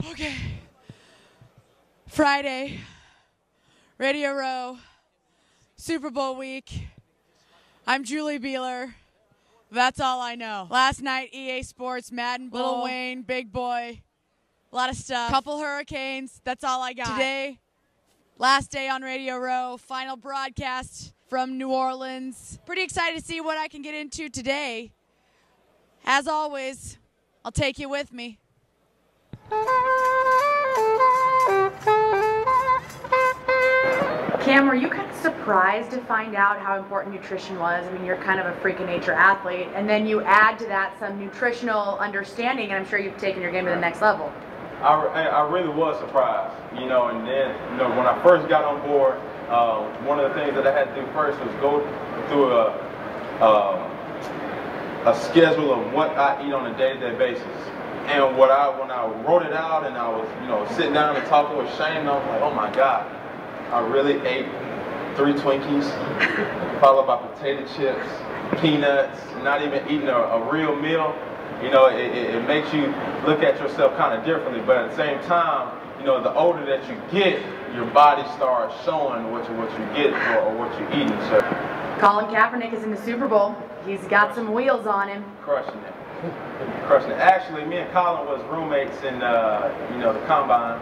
Okay. Friday, Radio Row, Super Bowl week. I'm Julie Buehler. That's all I know. Last night, EA Sports, Madden Bowl, Lil Wayne, Big Boy, a lot of stuff. Couple hurricanes. That's all I got. Today, last day on Radio Row, final broadcast from New Orleans. Pretty excited to see what I can get into today. As always, I'll take you with me. Cam, were you kind of surprised to find out how important nutrition was? I mean, you're kind of a freak of nature athlete, and then you add to that some nutritional understanding, and I'm sure you've taken your game to the next level. I really was surprised, you know, and then, you know, when I first got on board, one of the things that I had to do first was go through a schedule of what I eat on a day-to-day basis. And when I wrote it out and I was, you know, sitting down and talking with Shane, I was like, oh my God, I really ate 3 Twinkies, followed by potato chips, peanuts, not even eating a real meal. You know, it makes you look at yourself kind of differently, but at the same time, you know, the older that you get, your body starts showing what you get or what you're eating. So, Colin Kaepernick is in the Super Bowl. He's got some wheels on him. Crushing it. Crushing it. Actually, me and Colin was roommates in, you know, the combine.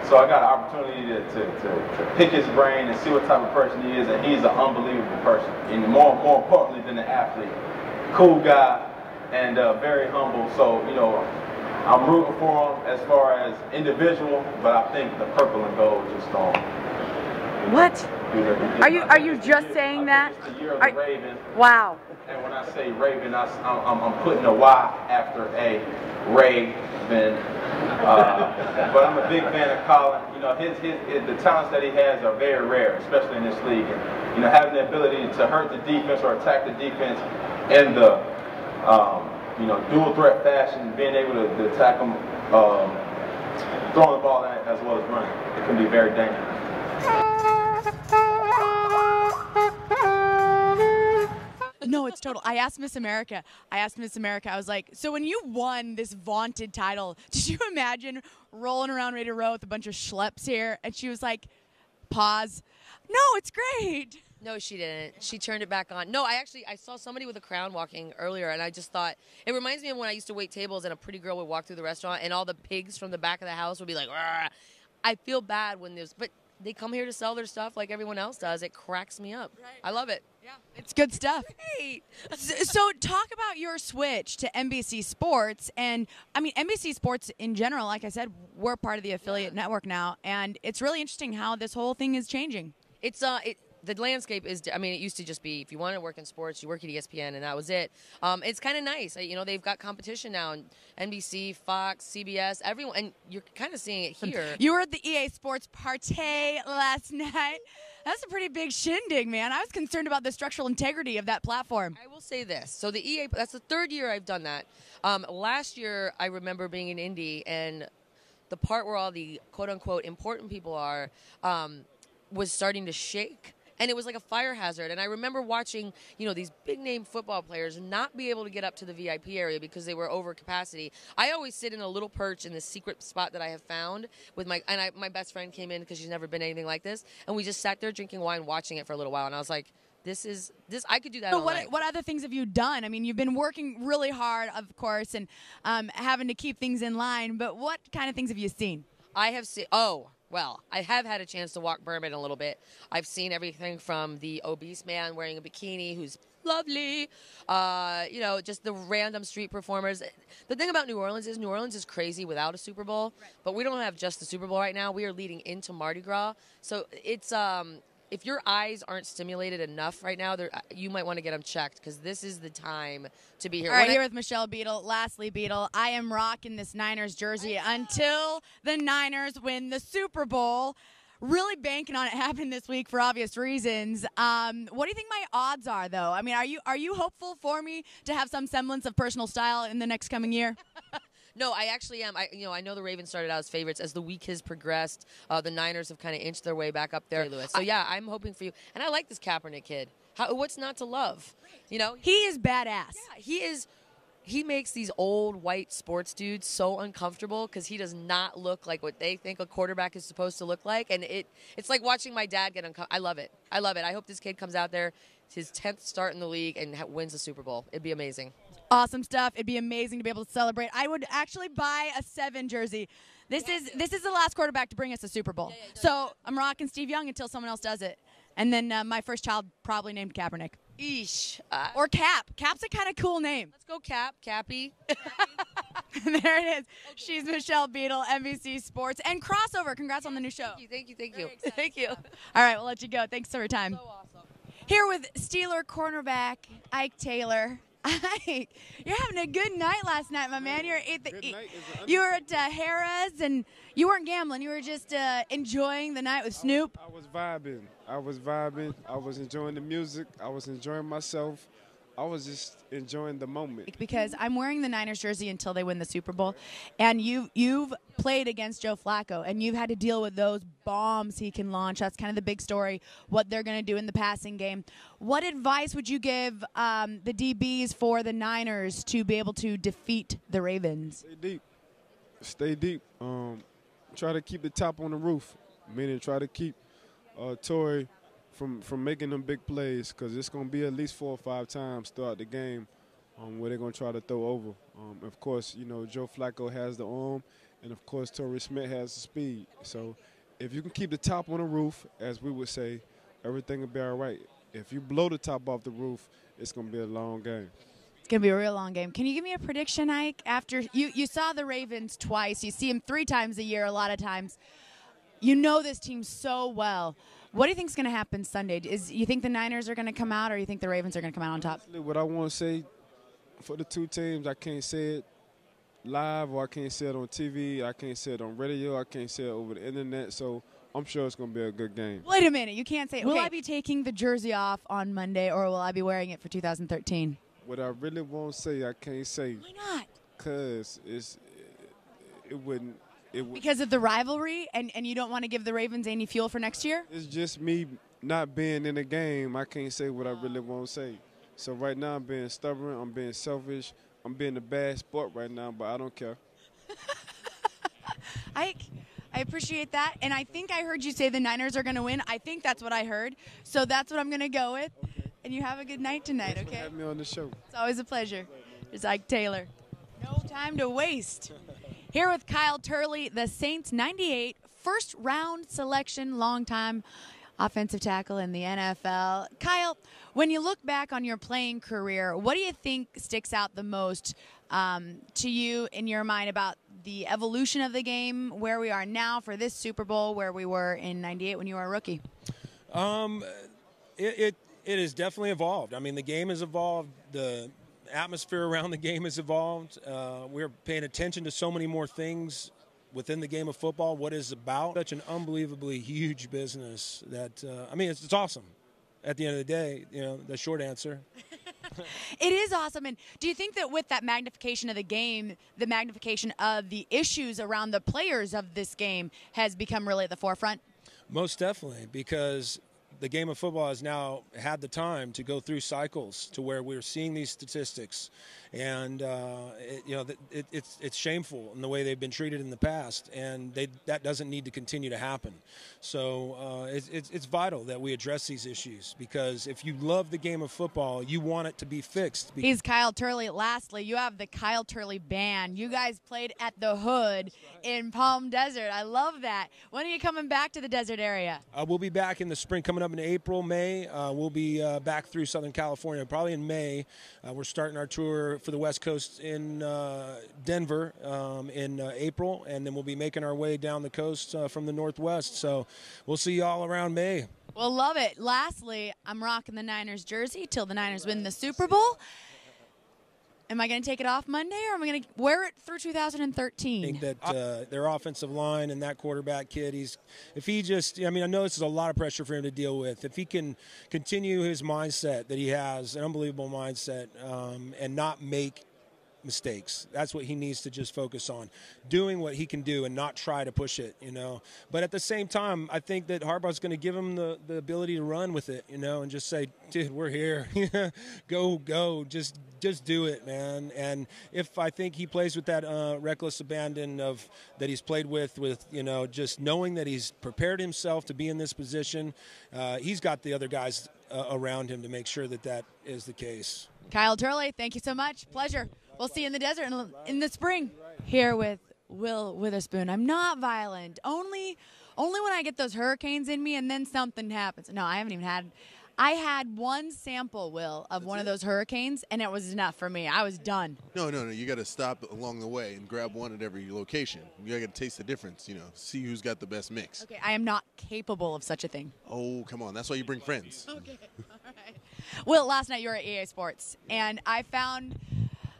So I got an opportunity to pick his brain and see what type of person he is, and he's an unbelievable person. And more importantly than an athlete. Cool guy and very humble. So, you know, I'm rooting for him as far as individual, but I think the purple and gold just don't. What? Are you just saying that? It's the year of the Raven. Wow. And when I say Raven, I'm putting a Y after a Raven. But I'm a big fan of Colin. You know, the talents that he has are very rare, especially in this league. And, you know, having the ability to hurt the defense or attack the defense in the you know, dual threat fashion, being able to attack them, throwing the ball as well as running, it can be very dangerous. No, it's total. I asked Miss America, I was like, so when you won this vaunted title, did you imagine rolling around Radio Row with a bunch of schleps here? And she was like, pause. No, it's great. No, she didn't. She turned it back on. No, I saw somebody with a crown walking earlier, and I just thought, it reminds me of when I used to wait tables and a pretty girl would walk through the restaurant and all the pigs from the back of the house would be like, "Rrr." I feel bad when there's, but they come here to sell their stuff like everyone else does. It cracks me up. Right. I love it. Yeah, it's good stuff. Great. So talk about your switch to NBC Sports. And, I mean, NBC Sports in general, like I said, we're part of the affiliate network now. And it's really interesting how this whole thing is changing. It's the landscape is, I mean, it used to just be, if you wanted to work in sports, you work at ESPN, and that was it. It's kind of nice. You know, they've got competition now, NBC, Fox, CBS, everyone, and you're kind of seeing it here. You were at the EA Sports party last night. That's a pretty big shindig, man. I was concerned about the structural integrity of that platform. I will say this. So the EA, that's the 3rd year I've done that. Last year, I remember being in Indy, and the part where all the quote-unquote important people are was starting to shake. And it was like a fire hazard. And I remember watching, you know, these big-name football players not be able to get up to the VIP area because they were over capacity. I always sit in a little perch in this secret spot that I have found with my best friend came in because she's never been anything like this. And we just sat there drinking wine, watching it for a little while. And I was like, this, I could do that all night. What other things have you done? I mean, you've been working really hard, of course, and having to keep things in line. But what kind of things have you seen? I have seen, well, I have had a chance to walk Berman a little bit. I've seen everything from the obese man wearing a bikini who's lovely, you know, just the random street performers. The thing about New Orleans is crazy without a Super Bowl, but we don't have just the Super Bowl right now. We are leading into Mardi Gras. So it's, if your eyes aren't stimulated enough right now, you might want to get them checked because this is the time to be here. All right, here with Michelle Beadle. Lastly, Beadle, I am rocking this Niners jersey until the Niners win the Super Bowl. Really banking on it happening this week for obvious reasons. What do you think my odds are, though? I mean, are you hopeful for me to have some semblance of personal style in the next coming year? No, I actually am. I know the Ravens started out as favorites. As the week has progressed, the Niners have kind of inched their way back up there. So yeah, I'm hoping for you. And I like this Kaepernick kid. What's not to love? You know, he is badass. Yeah, he is. He makes these old white sports dudes so uncomfortable because he does not look like what they think a quarterback is supposed to look like. And it's like watching my dad get uncomfortable. I love it. I love it. I hope this kid comes out there, it's his 10th start in the league, and wins the Super Bowl. It'd be amazing. Awesome stuff. It'd be amazing to be able to celebrate. I would actually buy a 7 jersey. This is the last quarterback to bring us a Super Bowl. So I'm rocking Steve Young until someone else does it. And then my first child probably named Kaepernick. Eesh. Or Cap. Cap's a kind of cool name. Let's go Cap. Cappy. There it is. She's Michelle Beadle, NBC Sports. And Crossover. Congrats on the new show. Thank you. Thank you. All right, we'll let you go. Thanks for your time. So awesome. Here with Steeler cornerback Ike Taylor. Ike, you're having a good night last night, my man. You were at Harrah's, and you weren't gambling. You were just enjoying the night with Snoop. I was vibing. I was enjoying the music. I was enjoying myself. I was just enjoying the moment. Because I'm wearing the Niners jersey until they win the Super Bowl, and you've played against Joe Flacco, and you've had to deal with those bombs he can launch. That's kind of the big story, what they're going to do in the passing game. What advice would you give the DBs for the Niners to be able to defeat the Ravens? Stay deep. Try to keep the top on the roof, meaning try to keep Torrey from making them big plays, because it's going to be at least 4 or 5 times throughout the game where they're going to try to throw over. Of course, Joe Flacco has the arm, and of course Torrey Smith has the speed. So if you can keep the top on the roof, as we would say, everything will be all right. If you blow the top off the roof, it's going to be a long game. It's going to be a real long game. Can you give me a prediction, Ike? After you saw the Ravens twice, you see them 3 times a year a lot of times. You know this team so well. What do you think is going to happen Sunday? You think the Niners are going to come out, or you think the Ravens are going to come out on top? What I want to say for the 2 teams, I can't say it live, or I can't say it on TV. I can't say it on radio. I can't say it over the internet. So I'm sure it's going to be a good game. Wait a minute. You can't say it. Will I be taking the jersey off on Monday, or will I be wearing it for 2013? What I really want to say, I can't say. Why not? Because it wouldn't. Because of the rivalry, and you don't want to give the Ravens any fuel for next year? It's just me not being in the game. I can't say what I really want to say. So right now I'm being stubborn. I'm being selfish. I'm being a bad sport right now, but I don't care. I appreciate that, and I think I heard you say the Niners are going to win. I think that's what I heard, so that's what I'm going to go with. Okay. And you have a good night tonight, Thanks okay? for having me on the show. It's always a pleasure. It's Ike Taylor. No time to waste. Here with Kyle Turley, the Saints 98 first-round selection, long-time offensive tackle in the NFL. Kyle, when you look back on your playing career, what do you think sticks out the most to you in your mind about the evolution of the game, where we are now for this Super Bowl, where we were in 98 when you were a rookie? It has definitely evolved. I mean, the game has evolved. The atmosphere around the game has evolved. We're paying attention to so many more things within the game of football, what it's about. Such an unbelievably huge business that, it's awesome. At the end of the day, the short answer. It is awesome. And do you think that with that magnification of the game, the magnification of the issues around the players of this game has become really at the forefront? Most definitely, because the game of football has now had the time to go through cycles to where we're seeing these statistics, and it's shameful in the way they've been treated in the past, and that doesn't need to continue to happen. So it's vital that we address these issues, because if you love the game of football, you want it to be fixed. He's Kyle Turley. Lastly, you have the Kyle Turley Band. You guys played at the Hood in Palm Desert. I love that. When are you coming back to the desert area? We'll be back in the spring, coming up in April, May. We'll be back through Southern California, probably in May. We're starting our tour for the West Coast in Denver in April, and then we'll be making our way down the coast from the Northwest. So we'll see you all around May. Well, love it. Lastly, I'm rocking the Niners jersey till the Niners win the Super Bowl. Am I going to take it off Monday, or am I going to wear it through 2013? I think that their offensive line and that quarterback kid, I know this is a lot of pressure for him to deal with. If he can continue his mindset that he has, an unbelievable mindset, and not make mistakes. That's what he needs to just focus on, doing what he can do and not try to push it, But at the same time, I think that Harbaugh's going to give him the ability to run with it, and just say, dude, we're here. Go. Just do it, man. And if I think he plays with that reckless abandon that he's played with, just knowing that he's prepared himself to be in this position, he's got the other guys around him to make sure that is the case. Kyle Turley, thank you so much. Pleasure. We'll see you in the desert in the spring. Here with Will Witherspoon. I'm not violent. Only when I get those hurricanes in me and then something happens. No, I haven't even had. I had one sample, Will, of one of those hurricanes, and it was enough for me. I was done. No. You got to stop along the way and grab one at every location. You got to taste the difference, see who's got the best mix. Okay, I am not capable of such a thing. Oh, come on. That's why you bring friends. Okay, all right. Will, last night you were at EA Sports, and I found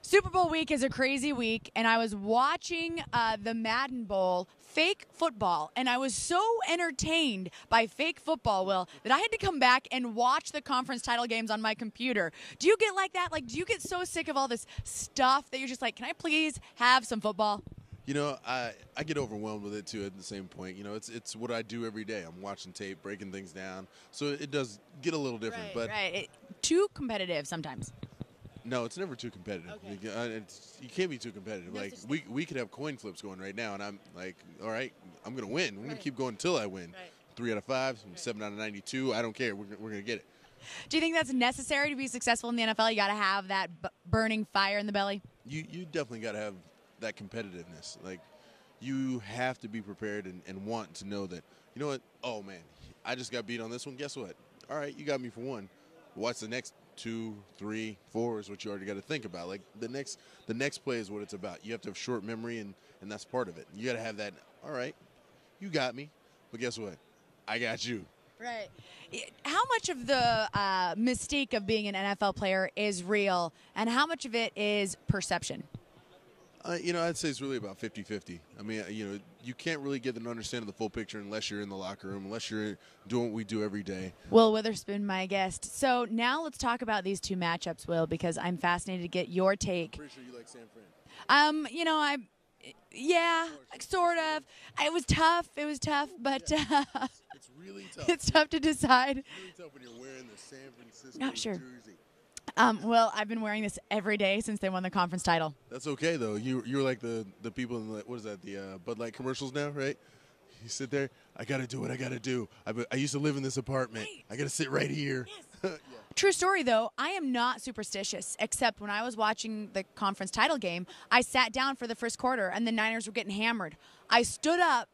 Super Bowl week is a crazy week, and I was watching the Madden Bowl fake football, and I was so entertained by fake football, Will, that I had to come back and watch the conference title games on my computer. Do you get like that? Like, do you get so sick of all this stuff that you're just like, can I please have some football? I get overwhelmed with it, too, at the same point. It's what I do every day. I'm watching tape, breaking things down. So it does get a little different. Right. Too competitive sometimes. No, it's never too competitive. Okay. You can't be too competitive. Like we could have coin flips going right now, and I'm like, all right, I'm gonna win. I'm gonna keep going until I win. Right. 3 out of 5, 7 out of 92. I don't care. We're gonna get it. Do you think that's necessary to be successful in the NFL? You got to have that burning fire in the belly. You definitely got to have that competitiveness. Like, you have to be prepared and want to know that. You know what? Oh man, I just got beat on this one. Guess what? All right, you got me for one. What's the next 2, 3, 4 is what you already got to think about. Like the next play is what it's about. You have to have short memory, and that's part of it. You got to have that. All right, you got me, but guess what? I got you. Right. How much of the mystique of being an NFL player is real, and how much of it is perception? I'd say it's really about 50-50. I mean, you can't really get an understanding of the full picture unless you're in the locker room, unless you're doing what we do every day. Will Witherspoon, my guest. So now let's talk about these two matchups, Will, because I'm fascinated to get your take. I'm pretty sure you like San Fran. Yeah, sort of. It was tough, but it's really tough. It's tough to decide. It's really tough when you're wearing the San Francisco Not sure. jersey. Well, I've been wearing this every day since they won the conference title. That's okay, though. You're like the people in the, what is that, the Bud Light commercials now, right? You sit there, I got to do what I got to do. I used to live in this apartment. Right. I got to sit right here. Yes. Yeah. True story, though. I am not superstitious, except when I was watching the conference title game, I sat down for the first quarter, and the Niners were getting hammered. I stood up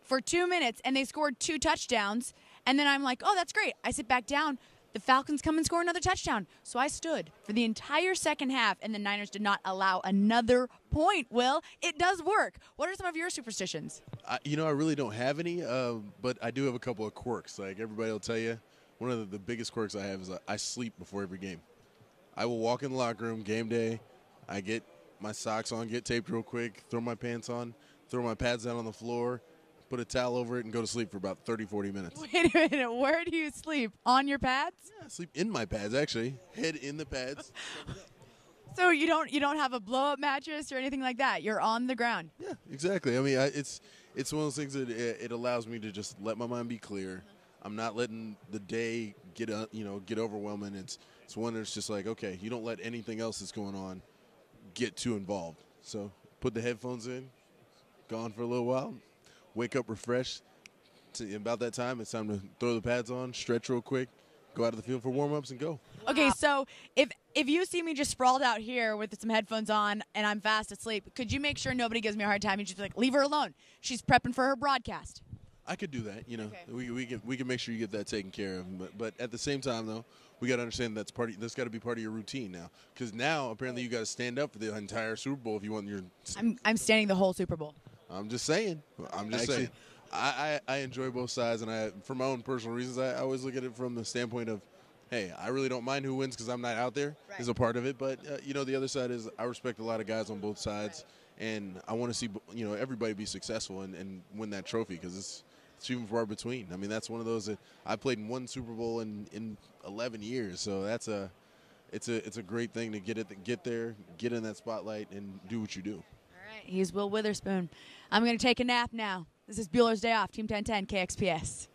for 2 minutes, and they scored 2 touchdowns, and then I'm like, oh, that's great. I sit back down. The Falcons come and score another touchdown. So I stood for the entire second half, and the Niners did not allow another point, Will. It does work. What are some of your superstitions? I really don't have any, but I do have a couple of quirks. Like everybody will tell you, one of the biggest quirks I have is I sleep before every game. I will walk in the locker room, game day. I get my socks on, get taped real quick, throw my pants on, throw my pads down on the floor, put a towel over it, and go to sleep for about 30, 40 minutes. Wait a minute. Where do you sleep? On your pads? Yeah, I sleep in my pads, actually. Head in the pads. So you don't have a blow-up mattress or anything like that? You're on the ground? Yeah, exactly. I mean, it's one of those things that it allows me to just let my mind be clear. I'm not letting the day get overwhelming. It's one that's just like, okay, you don't let anything else that's going on get too involved. So put the headphones in, gone for a little while, wake up refreshed. About that time, it's time to throw the pads on, stretch real quick, go out of the field for warm-ups, and go. Okay, so if you see me just sprawled out here with some headphones on and I'm fast asleep, could you make sure nobody gives me a hard time and just be like, leave her alone? She's prepping for her broadcast. I could do that, Okay. We can make sure you get that taken care of. But at the same time, though, we got to understand that's got to be part of your routine now. Because now, apparently, you got to stand up for the entire Super Bowl if you want your. I'm standing the whole Super Bowl. I'm just saying. I enjoy both sides, and for my own personal reasons, I always look at it from the standpoint of, hey, I really don't mind who wins because I'm not out there. Right. Is a part of it. But the other side is I respect a lot of guys on both sides, right. And I want to see everybody be successful and win that trophy because it's few and far between. I mean, that's one of those that I played in one Super Bowl in 11 years, so it's a great thing to get there, get in that spotlight, and do what you do. All right, he's Will Witherspoon. I'm going to take a nap now. This is Buehler's Day Off, Team 1010, KXPS.